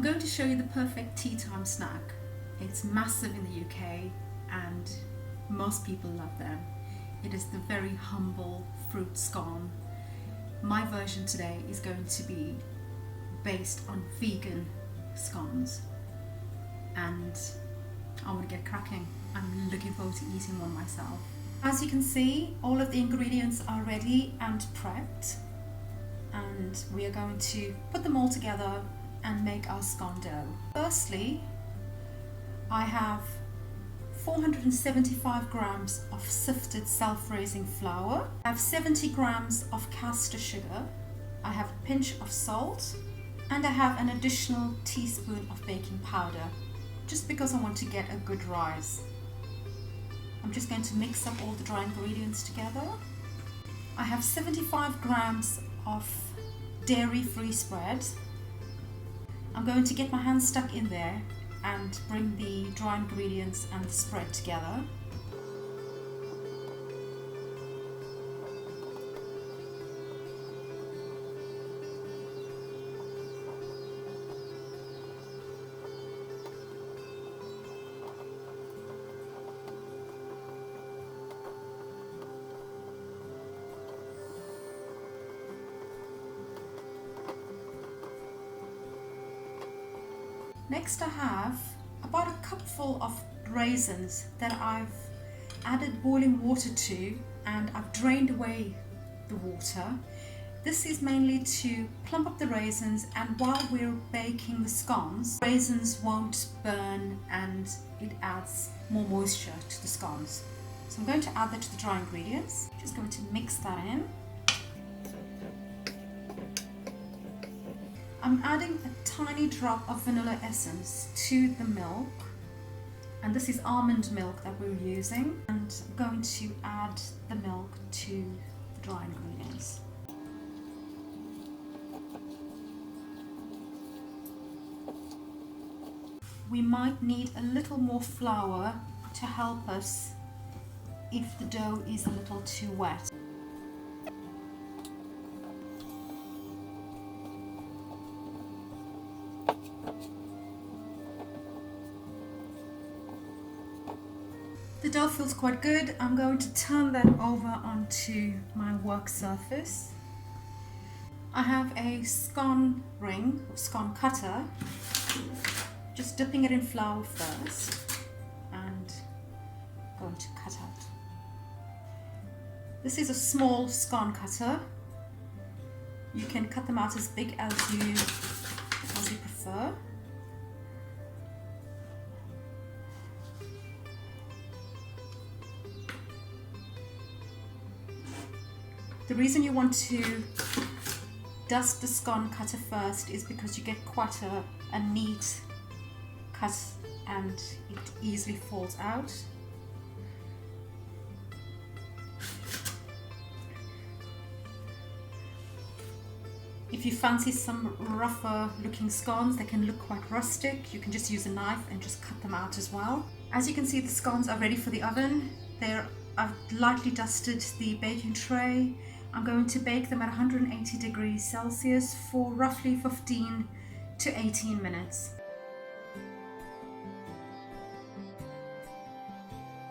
going to show you the perfect tea time snack. It's massive in the UK and most people love them. It is the very humble fruit scone. My version today is going to be based on vegan scones, and I want to get cracking. I'm looking forward to eating one myself. As you can see, all of the ingredients are ready and prepped, and we are going to put them all together and make our scone dough. Firstly, I have 475 grams of sifted self-raising flour. I have 70 grams of caster sugar. I have a pinch of salt, and I have an additional teaspoon of baking powder, just because I want to get a good rise. I'm just going to mix up all the dry ingredients together. I have 75 grams of dairy-free spread. I'm going to get my hand stuck in there and bring the dry ingredients and the spread together. Next, I have about a cupful of raisins that I've added boiling water to, and I've drained away the water. This is mainly to plump up the raisins, and while we're baking the scones, raisins won't burn and it adds more moisture to the scones. So I'm going to add that to the dry ingredients. Just going to mix that in. I'm adding a tiny drop of vanilla essence to the milk, and this is almond milk that we're using, and I'm going to add the milk to the dry ingredients. We might need a little more flour to help us if the dough is a little too wet. The dough feels quite good. I'm going to turn that over onto my work surface. I have a scone ring or scone cutter, just dipping it in flour first and going to cut out. This is a small scone cutter. You can cut them out as big as you prefer. The reason you want to dust the scone cutter first is because you get quite a neat cut and it easily falls out. If you fancy some rougher looking scones, they can look quite rustic. You can just use a knife and just cut them out as well. As you can see, the scones are ready for the oven. I've lightly dusted the baking tray. I'm going to bake them at 180 degrees Celsius for roughly 15 to 18 minutes.